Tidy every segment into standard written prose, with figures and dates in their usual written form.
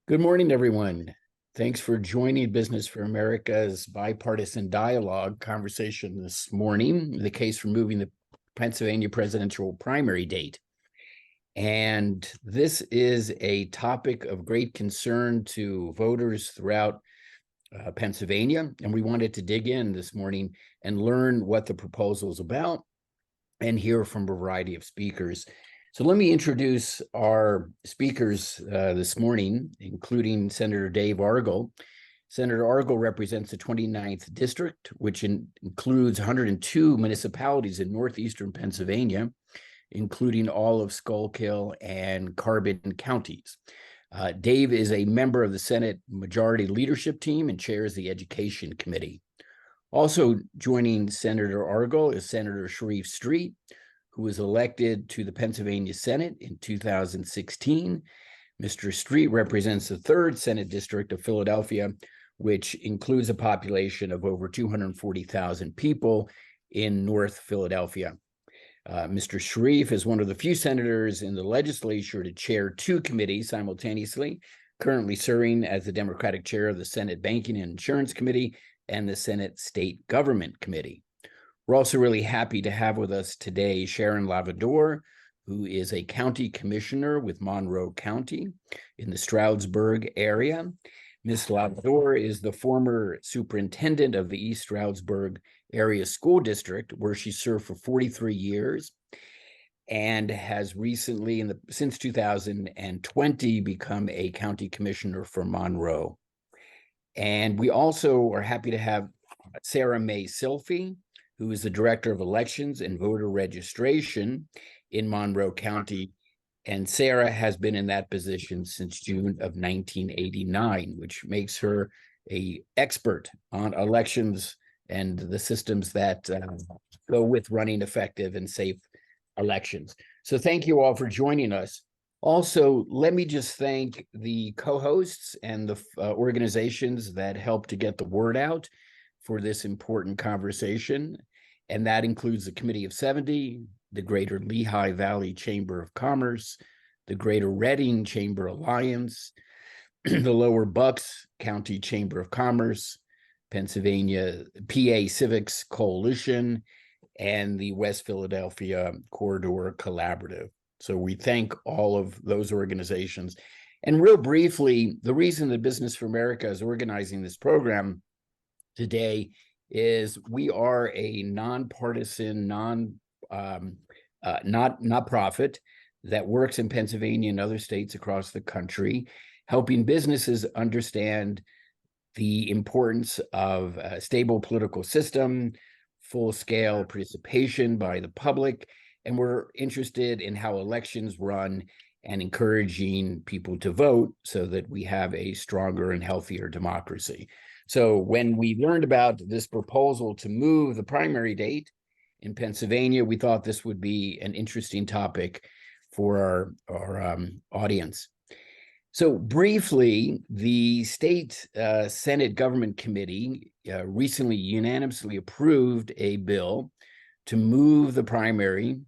Good morning, everyone. Thanks for joining Business for America's bipartisan dialogue conversation this morning, the case for moving the Pennsylvania presidential primary date. And this is a topic of great concern to voters throughout Pennsylvania. And we wanted to dig in this morning and learn what the proposal is about and hear from a variety of speakers. So let me introduce our speakers this morning, including Senator Dave Argall. Senator Argall represents the 29th District, which includes 102 municipalities in northeastern Pennsylvania, including all of Schuylkill and Carbon counties. Dave is a member of the Senate Majority Leadership Team and chairs the Education Committee. Also joining Senator Argall is Senator Sharif Street, who was elected to the Pennsylvania Senate in 2016. Mr. Street represents the 3rd Senate District of Philadelphia, which includes a population of over 240,000 people in North Philadelphia. Mr. Sharif is one of the few senators in the legislature to chair 2 committees simultaneously, currently serving as the Democratic chair of the Senate Banking and Insurance Committee and the Senate State Government Committee. We're also really happy to have with us today Sharon Lavador, who is a county commissioner with Monroe County in the Stroudsburg area. Ms. Lavador is the former superintendent of the East Stroudsburg Area School District, where she served for 43 years and has recently, since 2020, become a county commissioner for Monroe. And we also are happy to have Sarah May Silphy, who is the Director of Elections and Voter Registration in Monroe County. And Sarah has been in that position since June of 1989, which makes her an expert on elections and the systems that go with running effective and safe elections. So thank you all for joining us. Also, let me just thank the co-hosts and the organizations that helped to get the word out for this important conversation. And that includes the Committee of 70, the Greater Lehigh Valley Chamber of Commerce, the Greater Reading Chamber Alliance, the Lower Bucks County Chamber of Commerce, Pennsylvania PA Civics Coalition, and the West Philadelphia Corridor Collaborative. So we thank all of those organizations. And real briefly, the reason that Business for America is organizing this program today is we are a nonpartisan, not-profit that works in Pennsylvania and other states across the country, helping businesses understand the importance of a stable political system, full-scale participation by the public, and we're interested in how elections run and encouraging people to vote so that we have a stronger and healthier democracy. So when we learned about this proposal to move the primary date in Pennsylvania, we thought this would be an interesting topic for our audience. So briefly, the state Senate Government Committee recently unanimously approved a bill to move the primary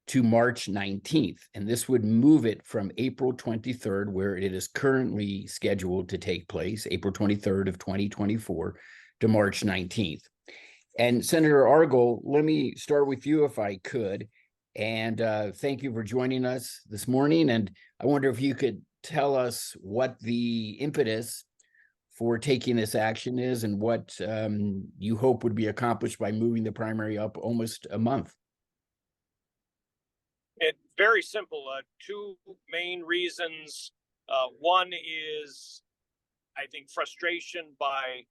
to March 19th. And this would move it from April 23rd, where it is currently scheduled to take place, April 23rd of 2024, to March 19th. And Senator Argall, let me start with you if I could. And thank you for joining us this morning. And I wonder if you could tell us what the impetus for taking this action is and what you hope would be accomplished by moving the primary up almost a month. It's very simple. 2 main reasons. One is, I think, frustration by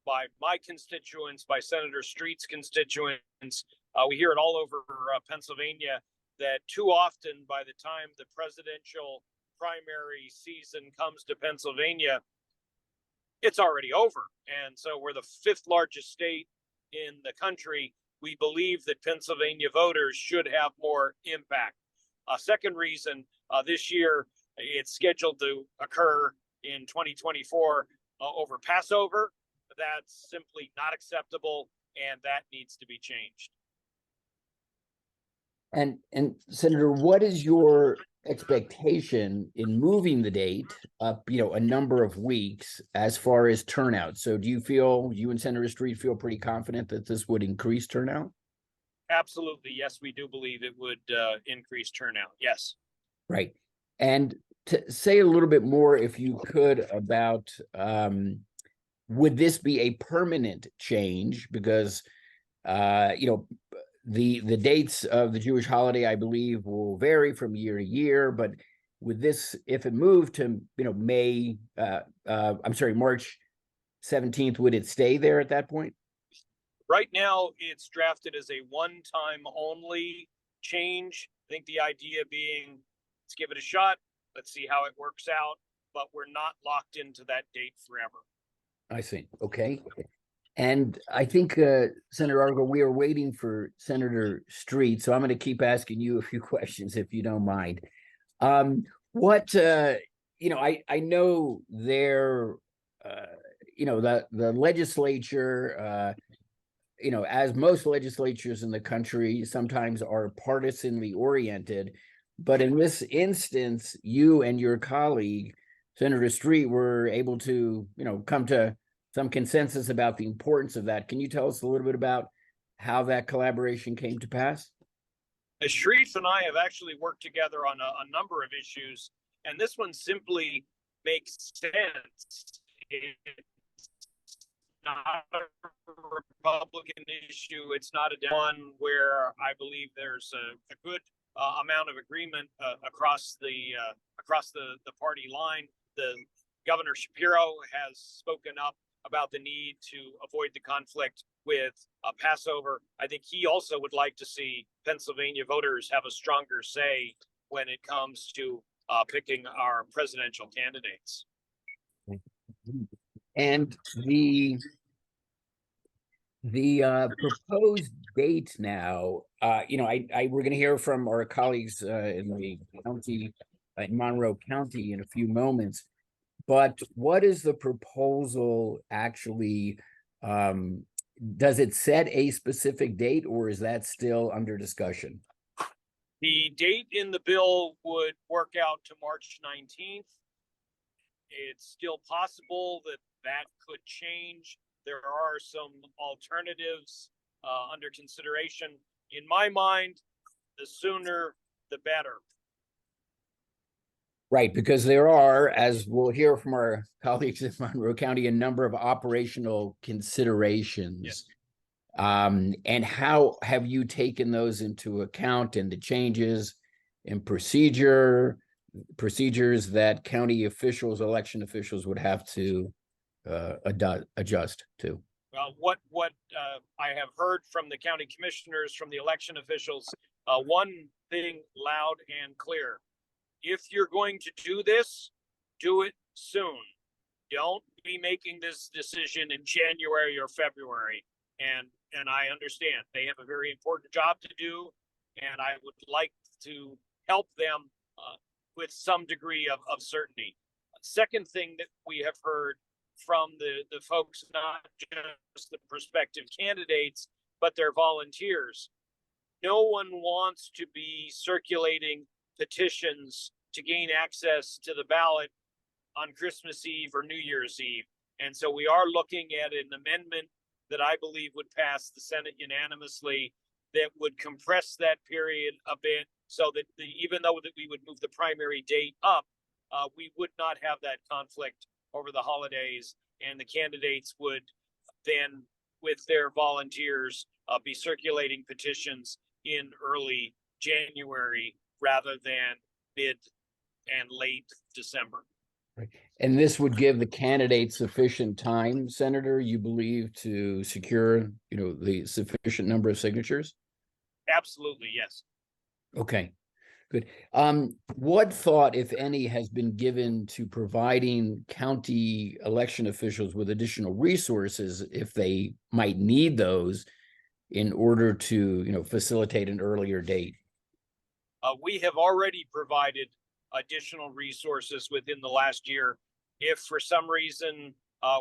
my constituents, by Senator Street's constituents. We hear it all over Pennsylvania that too often, by the time the presidential primary season comes to Pennsylvania, it's already over. And so we're the 5th largest state in the country. We believe that Pennsylvania voters should have more impact. Second reason, this year it's scheduled to occur in 2024 over Passover. That's simply not acceptable, and that needs to be changed. And Senator, what is your expectation in moving the date up, a number of weeks as far as turnout. So do you and Senator Street feel pretty confident that this would increase turnout? Absolutely. Yes, we do believe it would increase turnout. Yes. Right. And to say a little bit more, if you could, about would this be a permanent change? Because the dates of the Jewish holiday, I believe, will vary from year to year. But with this, if it moved to March 17th, would it stay there at that point? Right now, it's drafted as a one-time only change. I think the idea being, let's give it a shot. Let's see how it works out. But we're not locked into that date forever. I see. Okay. And I think, Senator Argo, we are waiting for Senator Street, so I'm going to keep asking you a few questions if you don't mind. I know the legislature, as most legislatures in the country sometimes are partisanly oriented, but in this instance, you and your colleague, Senator Street, were able to, come to some consensus about the importance of that. Can you tell us a little bit about how that collaboration came to pass? Sharif and I have actually worked together on a number of issues, and this one simply makes sense. It's not a Republican issue. It's not a one where I believe there's a good amount of agreement across the party line. The Governor Shapiro has spoken up about the need to avoid the conflict with Passover. I think he also would like to see Pennsylvania voters have a stronger say when it comes to picking our presidential candidates. And the proposed date now, we're going to hear from our colleagues in the county, in Monroe County, in a few moments. But what is the proposal actually? Does it set a specific date, or is that still under discussion? The date in the bill would work out to March 19th. It's still possible that that could change. There are some alternatives under consideration. In my mind, the sooner, the better. Right, because there are, as we'll hear from our colleagues in Monroe County, a number of operational considerations. Yes. And how have you taken those into account, and the changes in procedures that county officials, election officials would have to adjust to? Well, what I have heard from the county commissioners, from the election officials, one thing loud and clear: if you're going to do this, do it soon. Don't be making this decision in January or February. And I understand they have a very important job to do, and I would like to help them with some degree of certainty. Second thing that we have heard from the folks, not just the prospective candidates, but their volunteers. No one wants to be circulating petitions to gain access to the ballot on Christmas Eve or New Year's Eve. And so we are looking at an amendment that I believe would pass the Senate unanimously that would compress that period a bit, so that even though that we would move the primary date up, we would not have that conflict over the holidays, and the candidates would then, with their volunteers, be circulating petitions in early January rather than mid and late December. Right. And this would give the candidates sufficient time, Senator, you believe, to secure, the sufficient number of signatures? Absolutely, yes. Okay, good. What thought, if any, has been given to providing county election officials with additional resources if they might need those in order to, facilitate an earlier date? We have already provided additional resources within the last year. If for some reason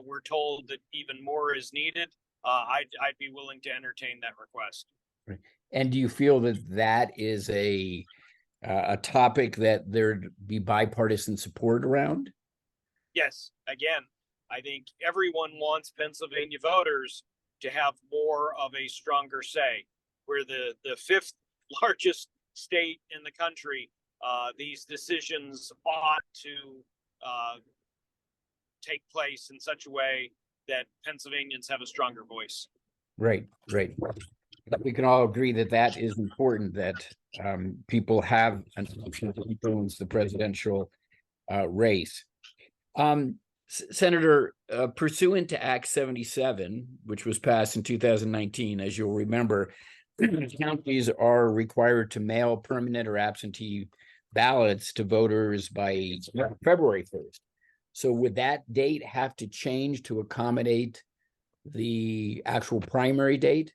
we're told that even more is needed, I'd be willing to entertain that request. Right. And do you feel that that is a a topic that there'd be bipartisan support around? Yes, again, I think everyone wants Pennsylvania voters to have more of a stronger say. We're the fifth largest state in the country. These decisions ought to take place in such a way that Pennsylvanians have a stronger voice. Right, right. We can all agree that that is important, that people have an option to influence the presidential race. Senator, pursuant to Act 77, which was passed in 2019, as you'll remember, counties are required to mail permanent or absentee ballots to voters by February 1st. So would that date have to change to accommodate the actual primary date?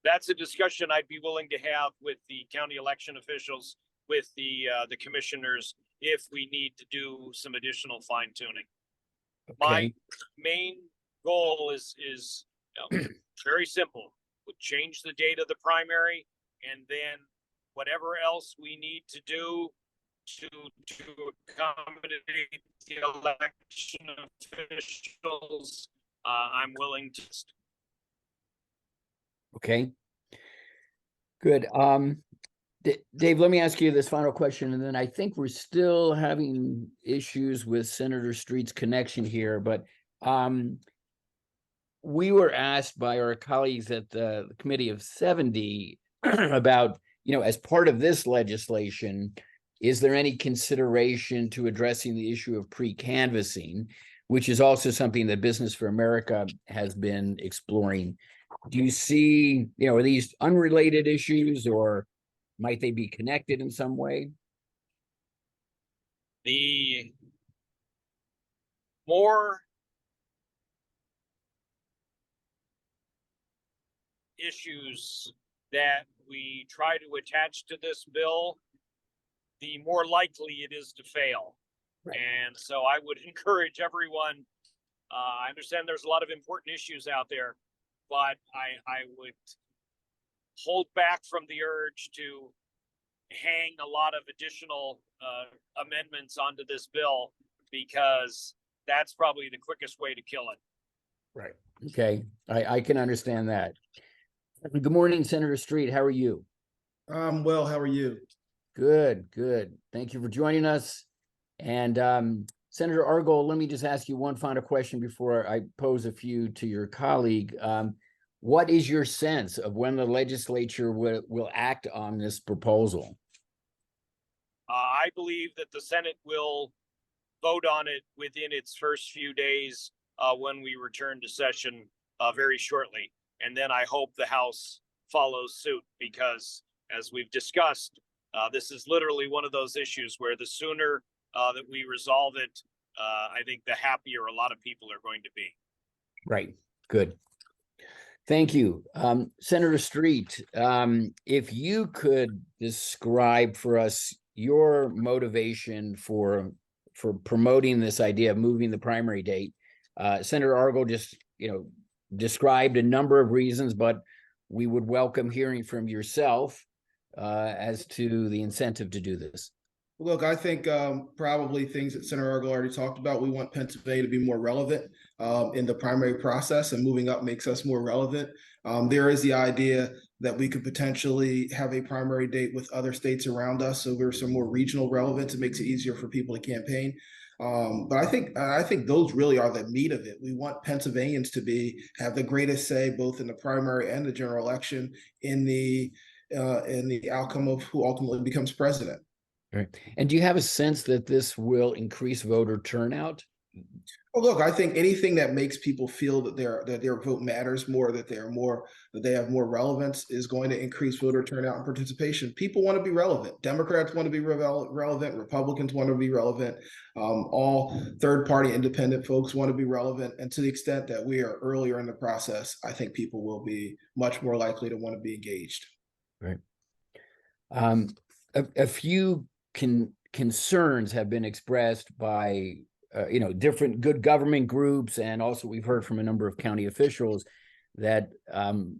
That's a discussion I'd be willing to have with the county election officials, with the commissioners, if we need to do some additional fine tuning. Okay. My main goal is very simple. We'll change the date of the primary, and then whatever else we need to do to accommodate the election officials, I'm willing to. Okay. Good. Dave, let me ask you this final question, and then I think we're still having issues with Senator Street's connection here, but we were asked by our colleagues at the Committee of 70 about, as part of this legislation, is there any consideration to addressing the issue of pre-canvassing, which is also something that Business for America has been exploring? Do you see, are these unrelated issues, or might they be connected in some way? The more issues that we try to attach to this bill, the more likely it is to fail. Right. And so I would encourage everyone, I understand there's a lot of important issues out there, but I would hold back from the urge to hang a lot of additional amendments onto this bill, because that's probably the quickest way to kill it. Right. Okay. I can understand that. Good morning, Senator Street. How are you? Well, how are you? Good, good. Thank you for joining us. And Senator Argol, let me just ask you one final question before I pose a few to your colleague. What is your sense of when the legislature will act on this proposal? I believe that the Senate will vote on it within its first few days when we return to session very shortly. And then I hope the House follows suit, because as we've discussed, this is literally one of those issues where the sooner that we resolve it, I think the happier a lot of people are going to be. Right. Good. Thank you. Senator Street, if you could describe for us your motivation for promoting this idea of moving the primary date. Senator Argol just, described a number of reasons, but we would welcome hearing from yourself as to the incentive to do this. Look, I think probably things that Senator Argol already talked about. We want Pennsylvania to be more relevant in the primary process, and moving up makes us more relevant. There is the idea that we could potentially have a primary date with other states around us, so there's some more regional relevance. It makes it easier for people to campaign. But I think those really are the meat of it. We want Pennsylvanians to have the greatest say, both in the primary and the general election, in the outcome of who ultimately becomes president. Right. And do you have a sense that this will increase voter turnout? Well, look, I think anything that makes people feel that their vote matters more, that they have more relevance, is going to increase voter turnout and participation. People want to be relevant. Democrats want to be relevant. Republicans want to be relevant. All third-party independent folks want to be relevant. And to the extent that we are earlier in the process, I think people will be much more likely to want to be engaged. Right. A few concerns have been expressed by different good government groups, and also we've heard from a number of county officials that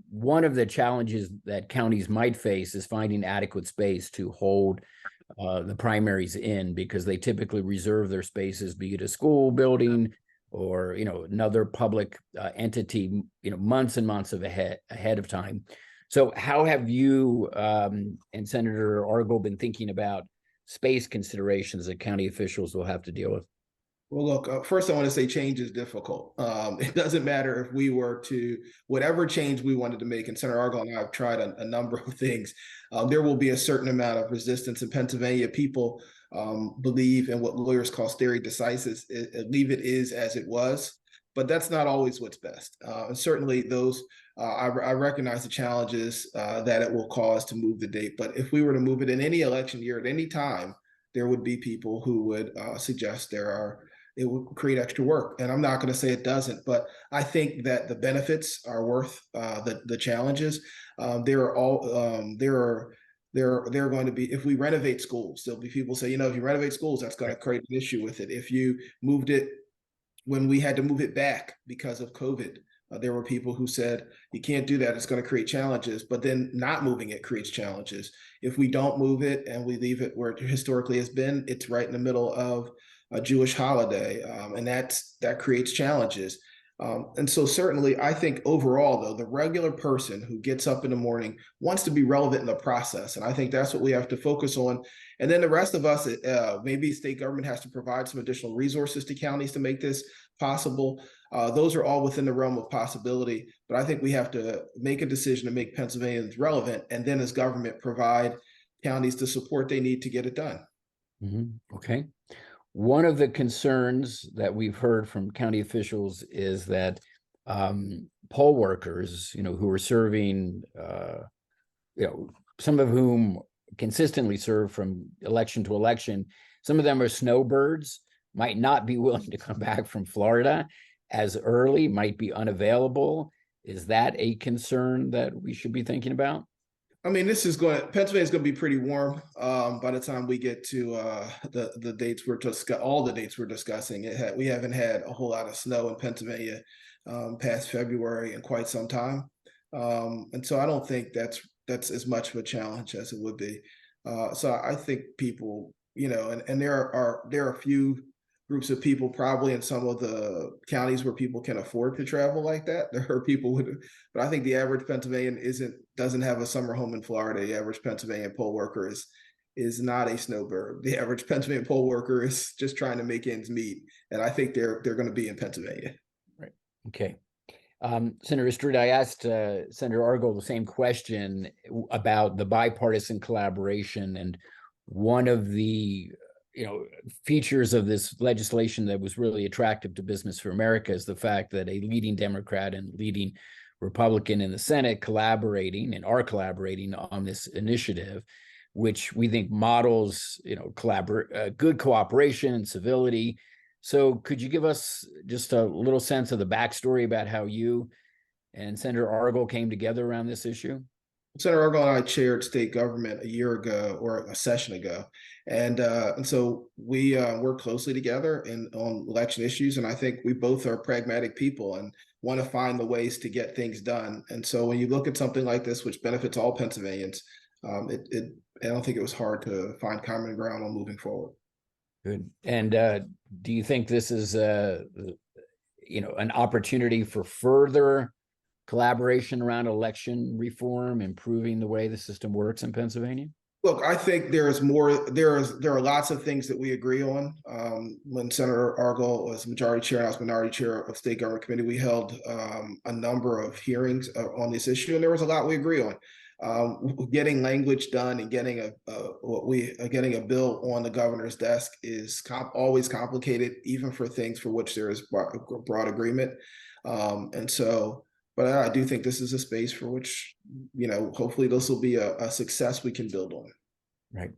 one of the challenges that counties might face is finding adequate space to hold the primaries in, because they typically reserve their spaces, be it a school building or another public entity, months and months ahead of time. So how have you and Senator Argyle been thinking about space considerations that county officials will have to deal with? Well, look, first I want to say change is difficult. It doesn't matter if we were to, whatever change we wanted to make, and Senator Argyle and I have tried a number of things, there will be a certain amount of resistance in Pennsylvania. People believe in what lawyers call stare decisis, leave it is as it was, but that's not always what's best. And certainly those, I recognize the challenges that it will cause to move the date, but if we were to move it in any election year at any time, there would be people who would suggest it would create extra work. And I'm not going to say it doesn't, but I think that the benefits are worth the challenges. There are going to be, if we renovate schools, there'll be people say, if you renovate schools, that's going to create an issue with it. If you moved it when we had to move it back because of COVID, there were people who said, you can't do that, it's going to create challenges, but then not moving it creates challenges. If we don't move it and we leave it where it historically has been, it's right in the middle of a Jewish holiday, and that creates challenges. And so certainly, I think overall, though, the regular person who gets up in the morning wants to be relevant in the process. And I think that's what we have to focus on. And then the rest of us, maybe state government has to provide some additional resources to counties to make this possible. Those are all within the realm of possibility. But I think we have to make a decision to make Pennsylvanians relevant, and then as government provide counties the support they need to get it done. Mm-hmm. Okay. One of the concerns that we've heard from county officials is that poll workers, who are serving, some of whom consistently serve from election to election, some of them are snowbirds, might not be willing to come back from Florida as early, might be unavailable. Is that a concern that we should be thinking about? I mean, Pennsylvania's going to be pretty warm by the time we get to the dates all the dates we're discussing. We haven't had a whole lot of snow in Pennsylvania past February in quite some time, and so I don't think that's as much of a challenge as it would be. So I think people, and there are a few groups of people probably in some of the counties where people can afford to travel like that. There are people but I think the average Pennsylvanian doesn't have a summer home in Florida. The average Pennsylvania poll worker is not a snowbird. The average Pennsylvania poll worker is just trying to make ends meet, and I think they're going to be in Pennsylvania. Right. Okay. Senator Street, I asked Senator Argyle the same question about the bipartisan collaboration, and one of the features of this legislation that was really attractive to Business for America is the fact that a leading Democrat and leading Republican in the Senate are collaborating on this initiative, which we think models, good cooperation and civility. So could you give us just a little sense of the backstory about how you and Senator Argyle came together around this issue? Senator Argyle and I chaired state government a year ago, or a session ago, and so we work closely together on election issues. And I think we both are pragmatic people and want to find the ways to get things done. And so when you look at something like this, which benefits all Pennsylvanians, I don't think it was hard to find common ground on moving forward. Good. And do you think this is an opportunity for further collaboration around election reform, improving the way the system works in Pennsylvania? Look, I think there are lots of things that we agree on. When Senator Argyle was majority chair and I was minority chair of State Government Committee, we held a number of hearings on this issue, and there was a lot we agree on. Getting language done and getting a bill on the governor's desk is always complicated, even for things for which there is broad agreement. But I do think this is a space for which, hopefully this will be a success we can build on. Right.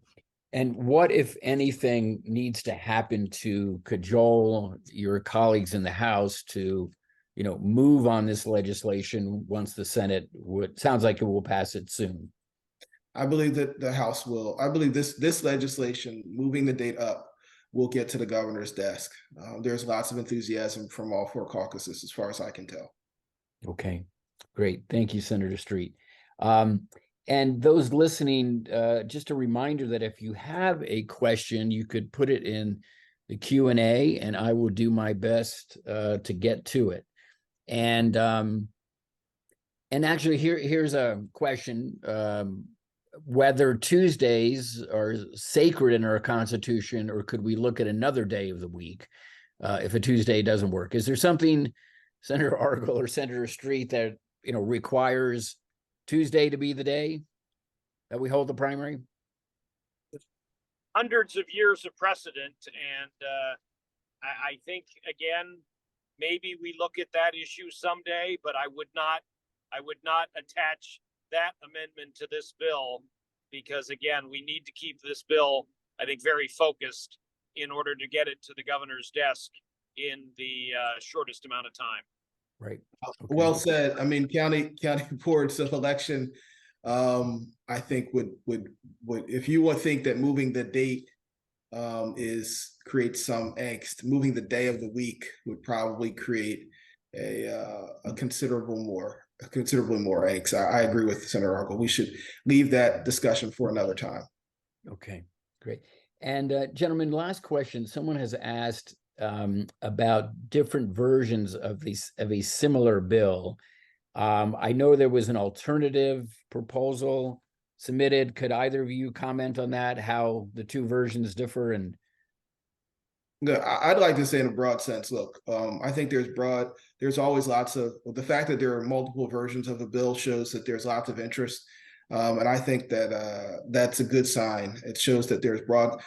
And what, if anything, needs to happen to cajole your colleagues in the House to, move on this legislation once the Senate sounds like it will pass it soon? I believe that the House will. I believe this legislation, moving the date up, will get to the governor's desk. There's lots of enthusiasm from all four caucuses, as far as I can tell. Okay. Great. Thank you, Senator Street. And those listening, just a reminder that if you have a question, you could put it in the Q&A and I will do my best to get to it. And actually here's a question. Whether Tuesdays are sacred in our Constitution, or could we look at another day of the week if a Tuesday doesn't work? Is there something, Senator Argyle or Senator Street, that requires Tuesday to be the day that we hold the primary? Hundreds of years of precedent, and I think again, maybe we look at that issue someday, but I would not attach that amendment to this bill, because again, we need to keep this bill, I think, very focused in order to get it to the governor's desk in the shortest amount of time. Right. Okay. Well said. I mean, county boards of election, I think would if you would think that moving the date creates some angst, moving the day of the week would probably create a considerably more angst. I agree with Senator Argyle. We should leave that discussion for another time. Okay, great. And gentlemen, last question. Someone has asked about different versions of a similar bill. I know there was an alternative proposal submitted. Could either of you comment on that, how the two versions differ? And I'd like to say in a broad sense, look, I think there's always lots of, the fact that there are multiple versions of a bill shows that there's lots of interest. And I think that that's a good sign. It shows that there's broad,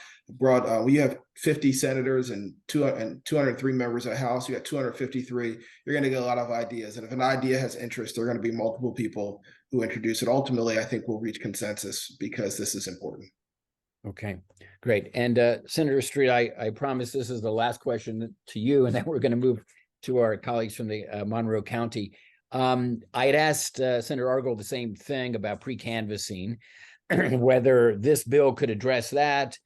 we have 50 senators and 203 members of the House. You got 253. You're going to get a lot of ideas. And if an idea has interest, there are going to be multiple people who introduce it. Ultimately, I think we'll reach consensus because this is important. Okay, great. And Senator Street, I promise this is the last question to you, and then we're going to move to our colleagues from the Monroe County. I had asked Senator Argyle the same thing about pre-canvassing, whether this bill could address that.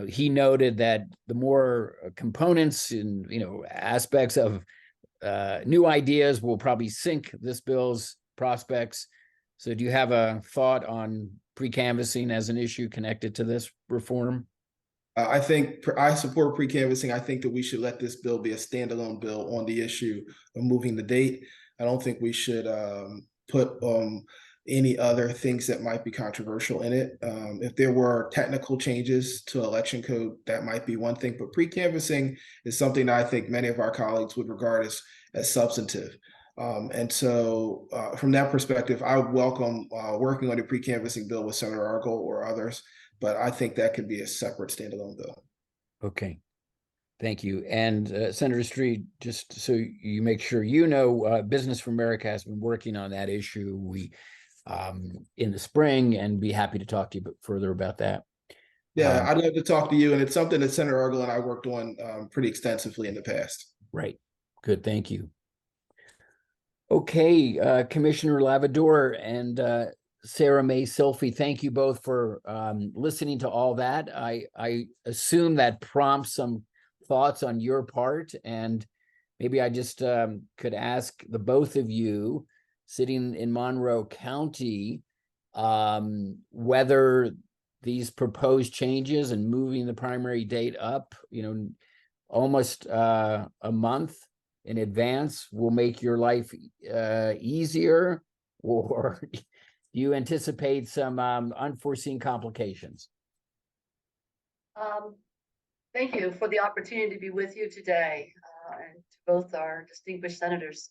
He noted that the more components and aspects of new ideas will probably sink this bill's prospects. So do you have a thought on pre-canvassing as an issue connected to this reform? I think I support pre-canvassing. I think that we should let this bill be a standalone bill on the issue of moving the date. I don't think we should put any other things that might be controversial in it. If there were technical changes to election code, that might be one thing, but pre-canvassing is something that I think many of our colleagues would regard as substantive. And so from that perspective, I would welcome working on a pre-canvassing bill with Senator Argyle or others, but I think that could be a separate standalone bill. Okay. Thank you. And Senator Street, just so you make sure Business for America has been working on that issue. We in the spring, and be happy to talk to you further about that. Yeah, I'd love to talk to you, and it's something that Senator Argyle and I worked on pretty extensively in the past. Right. Good. Thank you. Okay, Commissioner Lavador and Sarah May Silphy, thank you both for listening to all that. I assume that prompts some thoughts on your part, and maybe I just could ask the both of you sitting in Monroe County whether these proposed changes and moving the primary date up, almost a month in advance will make your life easier, or do you anticipate some unforeseen complications? Thank you for the opportunity to be with you today, and to both our distinguished senators.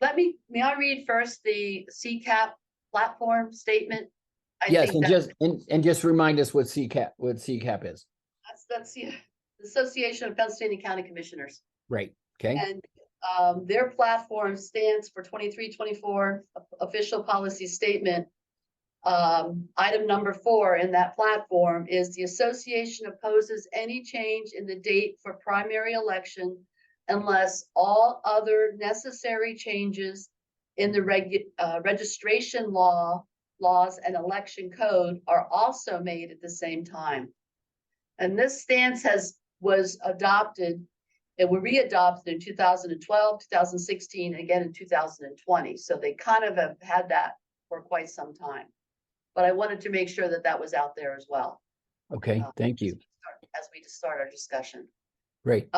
May I read first the CCAP platform statement? Yes, and just remind us what CCAP is. That's the Association of Pennsylvania County Commissioners. Right. Okay. And their platform stands for 2324 official policy statement. Item number 4 in that platform is the association opposes any change in the date for primary election unless all other necessary changes in the registration laws and election code are also made at the same time. And this stance was adopted It were readopted in 2012, 2016, and again in 2020. So they kind of have had that for quite some time. But I wanted to make sure that that was out there as well. Okay, thank you. As we start our discussion. Great.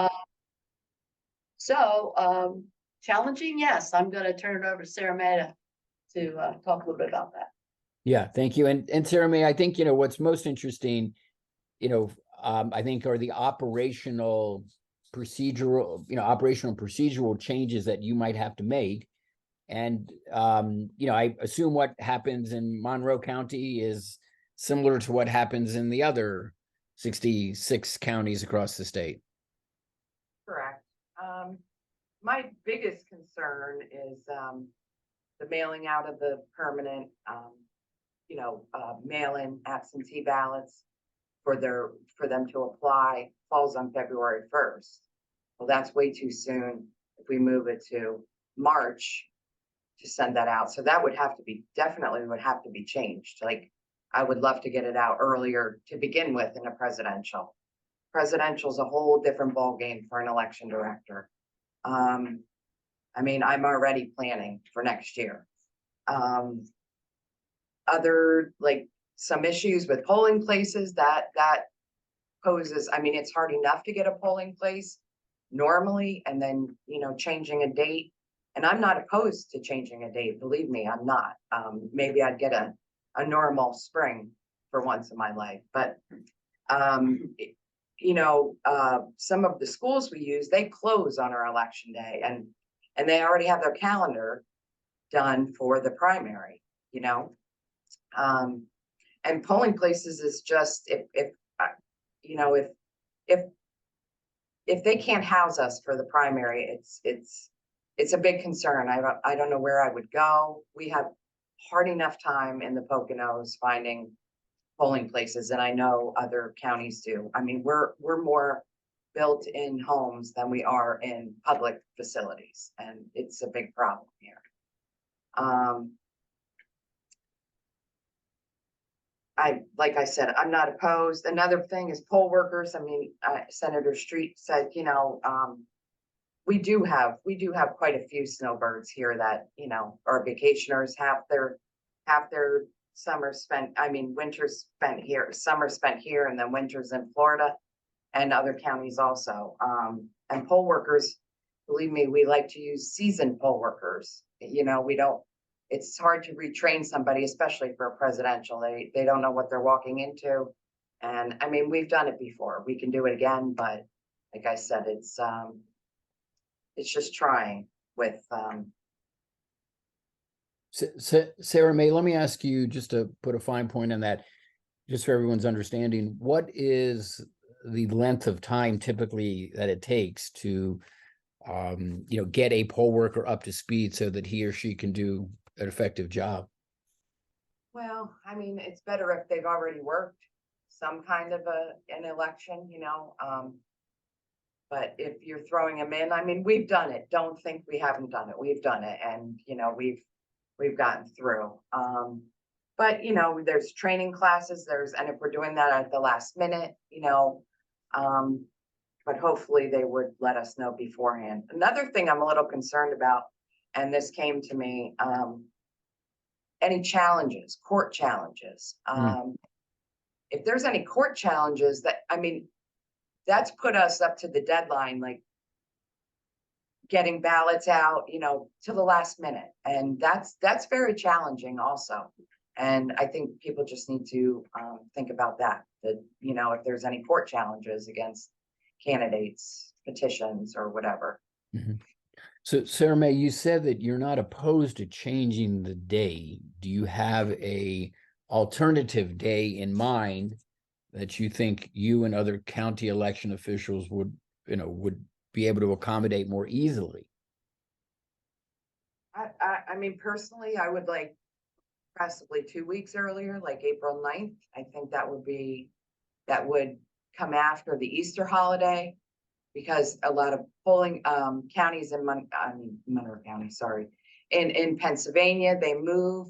So challenging, yes. I'm going to turn it over to Sarah May to talk a little bit about that. Yeah, thank you. And Sarah May, I think, what's most interesting, I think are the operational procedural changes that you might have to make. And, I assume what happens in Monroe County is similar to what happens in the other 66 counties across the state. Correct. My biggest concern is the mailing out of the permanent, mail-in absentee ballots for them to apply falls on February 1st. Well, that's way too soon if we move it to March to send that out. So that would have to be definitely changed. Like, I would love to get it out earlier to begin with in a presidential. Presidential is a whole different ballgame for an election director. I'm already planning for next year. Other, like, some issues with polling places that poses, it's hard enough to get a polling place normally, and then, changing a date. And I'm not opposed to changing a date. Believe me, I'm not. Maybe I'd get a normal spring for once in my life, but some of the schools we use, they close on our election day, and they already have their calendar done for the primary, and polling places is just, if they can't house us for the primary, it's a big concern. I don't know where I would go. We have hard enough time in the Poconos finding polling places, and I know other counties do. We're more built in homes than we are in public facilities, and it's a big problem here. Like I said, I'm not opposed. Another thing is poll workers. Senator Street said, we do have quite a few snowbirds here that, are vacationers, have their summer spent, winters spent here, summer spent here, and then winters in Florida and other counties also. And poll workers, believe me, we like to use seasoned poll workers. It's hard to retrain somebody, especially for a presidential. They don't know what they're walking into. And we've done it before. We can do it again, but like I said, it's just trying with Sarah May, let me ask you, just to put a fine point on that, just for everyone's understanding, what is the length of time typically that it takes to get a poll worker up to speed so that he or she can do an effective job? Well, it's better if they've already worked some kind of an election, but if you're throwing them in, we've done it. Don't think we haven't done it. We've done it, and we've gotten through. But there's training classes. And if we're doing that at the last minute, but hopefully they would let us know beforehand. Another thing I'm a little concerned about, and this came to me, any challenges, court challenges. If there's any court challenges that's put us up to the deadline, like getting ballots out, to the last minute. And that's very challenging also. And I think people just need to think about that, if there's any court challenges against candidates, petitions, or whatever. Mm-hmm. So, Sarah May, you said that you're not opposed to changing the day. Do you have a alternative day in mind that you think you and other county election officials would be able to accommodate more easily? Personally, I would like possibly 2 weeks earlier, like April 9th. I think that would come after the Easter holiday, because a lot of polling counties in Monroe County, in Pennsylvania, they move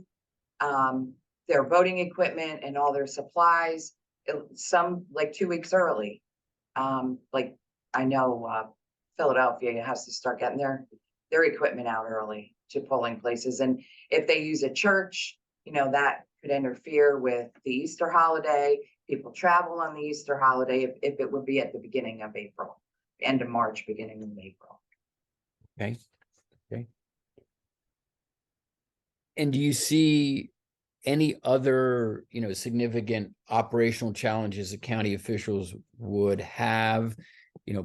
their voting equipment and all their supplies, some like 2 weeks early. Like I know Philadelphia has to start getting their equipment out early to polling places. And if they use a church, you know, that could interfere with the Easter holiday. People travel on the Easter holiday if it would be at the beginning of April, end of March, beginning of April. Okay. Okay. And do you see any other, significant operational challenges that county officials would have?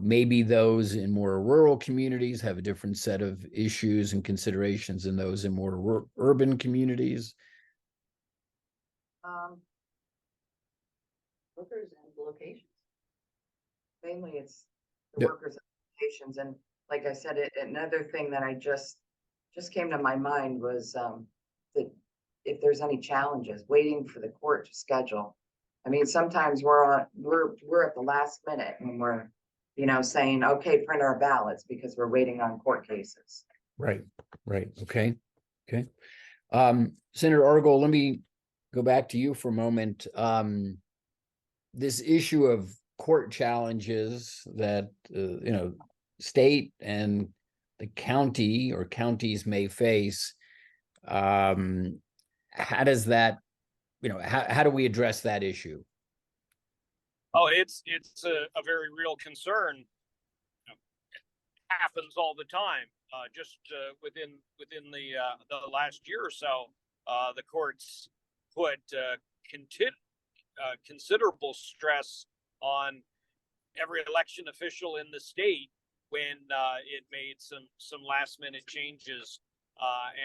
Maybe those in more rural communities have a different set of issues and considerations than those in more urban communities. Workers and locations. Mainly it's the Yep. workers' applications. And like I said, another thing that I just came to my mind was that if there's any challenges, waiting for the court to schedule. I mean, sometimes we're at the last minute when we're, saying, okay, print our ballots because we're waiting on court cases. Right. Okay. Senator Argol, let me go back to you for a moment. This issue of court challenges that, state and the county or counties may face, how does that, how do we address that issue? Oh, it's a very real concern. It happens all the time. Just within the last year or so, the courts put considerable stress on every election official in the state when it made some last minute changes.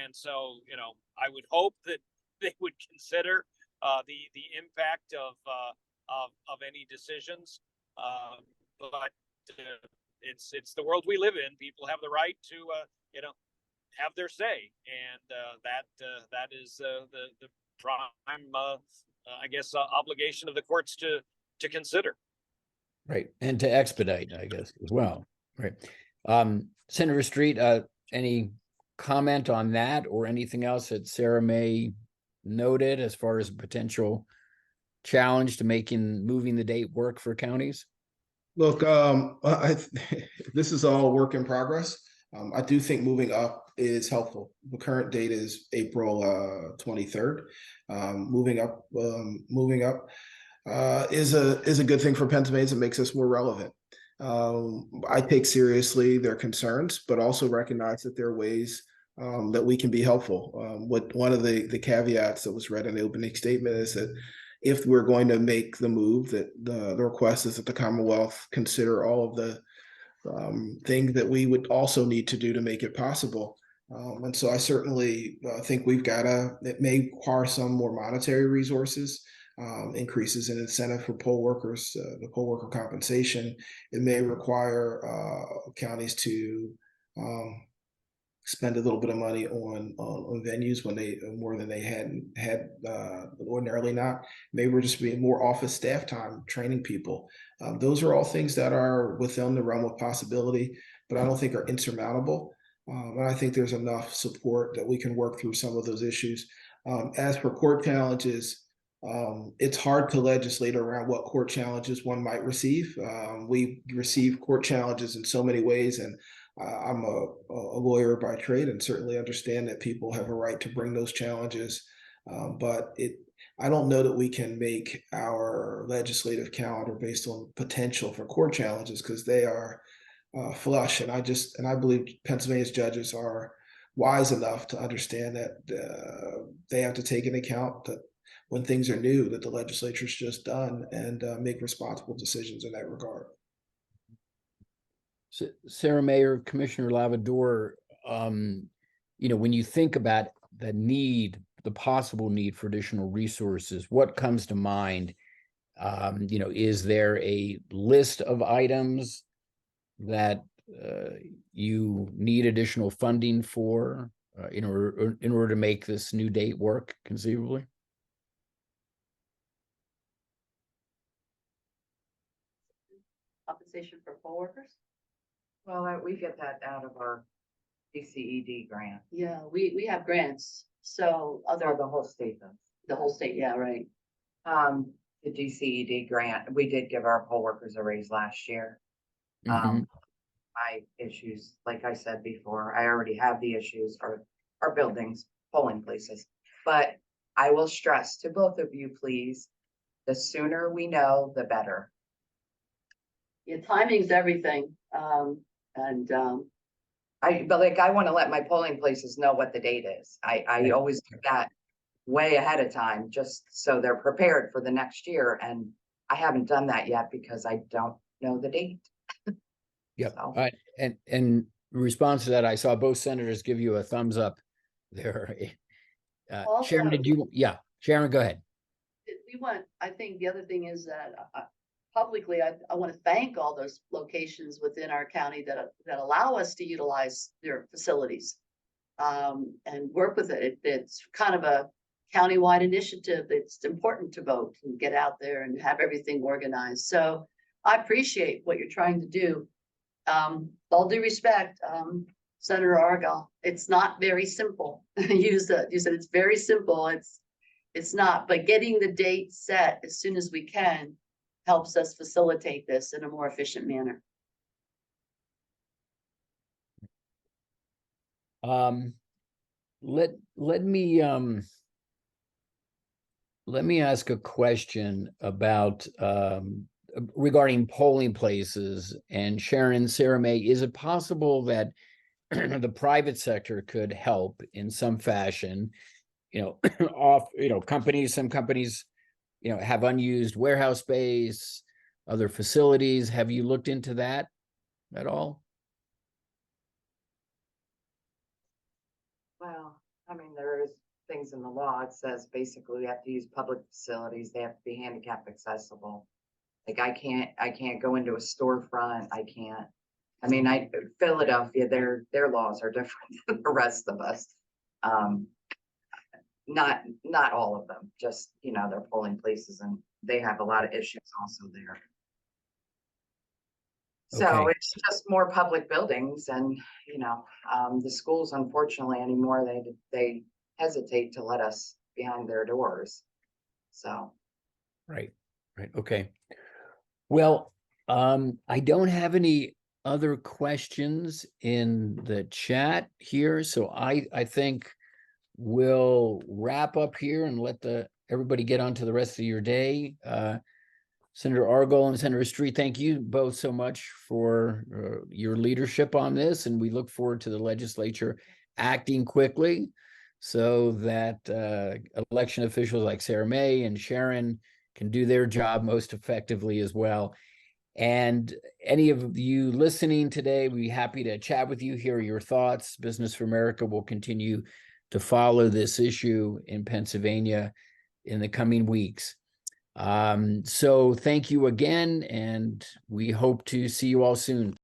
And so, I would hope that they would consider the impact of any decisions. But it's the world we live in. People have the right to have their say, and that is the prime I guess obligation of the courts to consider. Right, and to expedite, I guess, as well. Right. Senator Street, any comment on that or anything else that Sarah May noted as far as a potential challenge to moving the date work for counties? Look, this is all work in progress. I do think moving up is helpful. The current date is April 23rd. Moving up is a good thing for Pennsylvania. It makes us more relevant. I take seriously their concerns, but also recognize that there are ways that we can be helpful. One of the caveats that was read in the opening statement is that if we're going to make the move, that the request is that the Commonwealth consider all of the things that we would also need to do to make it possible. And so I certainly think it may require some more monetary resources, increases in incentive for poll workers, the poll worker compensation. It may require counties to spend a little bit of money on venues when they more than they had ordinarily not. Maybe we're just being more office staff time training people. Those are all things that are within the realm of possibility, but I don't think are insurmountable. And I think there's enough support that we can work through some of those issues. As for court challenges, it's hard to legislate around what court challenges one might receive. We receive court challenges in so many ways, and I'm a lawyer by trade and certainly understand that people have a right to bring those challenges. But I don't know that we can make our legislative calendar based on potential for court challenges because they are flush. And I believe Pennsylvania's judges are wise enough to understand that they have to take into account that when things are new, that the legislature's just done, and make responsible decisions in that regard. Sarah Mayer, Commissioner Lavador, when you think about the possible need for additional resources, what comes to mind? Is there a list of items that you need additional funding for in order to make this new date work conceivably? Compensation for poll workers? Well, we get that out of our DCED grant. Yeah, we have grants. So Or the whole state does. the whole state, yeah, right. The DCED grant, we did give our poll workers a raise last year. Mhm. my issues, like I said before, I already have the issues for our buildings, polling places. But I will stress to both of you, please, the sooner we know, the better. Yeah, timing's everything. But like, I want to let my polling places know what the date is. I always do that way ahead of time, just so they're prepared for the next year. And I haven't done that yet because I don't know the date. Yep. So. And in response to that, I saw both senators give you a thumbs up there. Sharon, Also- did you? Yeah, Sharon, go ahead. I think the other thing is that publicly, I want to thank all those locations within our county that allow us to utilize their facilities and work with it. It's kind of a countywide initiative. It's important to vote and get out there and have everything organized. So I appreciate what you're trying to do. All due respect, Senator Argyle, it's not very simple. You said it's very simple. It's not, but getting the date set as soon as we can helps us facilitate this in a more efficient manner. Let me ask a question about regarding polling places. And Sharon, Sarah May, is it possible that the private sector could help in some fashion? Some companies, have unused warehouse space, other facilities. Have you looked into that at all? Well, I mean, there is things in the law. It says basically we have to use public facilities. They have to be handicap accessible. Like I can't go into a storefront. I mean, Philadelphia, their laws are different than the rest of us. Not all of them, just, their polling places, and they have a lot of issues also there. So Okay. it's just more public buildings and, the schools, unfortunately anymore, they hesitate to let us behind their doors. So. Right. Okay. Well, I don't have any other questions in the chat here. So I think we'll wrap up here and let everybody get on to the rest of your day. Senator Argyle and Senator Street, thank you both so much for your leadership on this, and we look forward to the legislature acting quickly so that election officials like Sarah May and Sharon can do their job most effectively as well. And any of you listening today, we'd be happy to chat with you, hear your thoughts. Business for America will continue to follow this issue in Pennsylvania in the coming weeks. So thank you again, and we hope to see you all soon.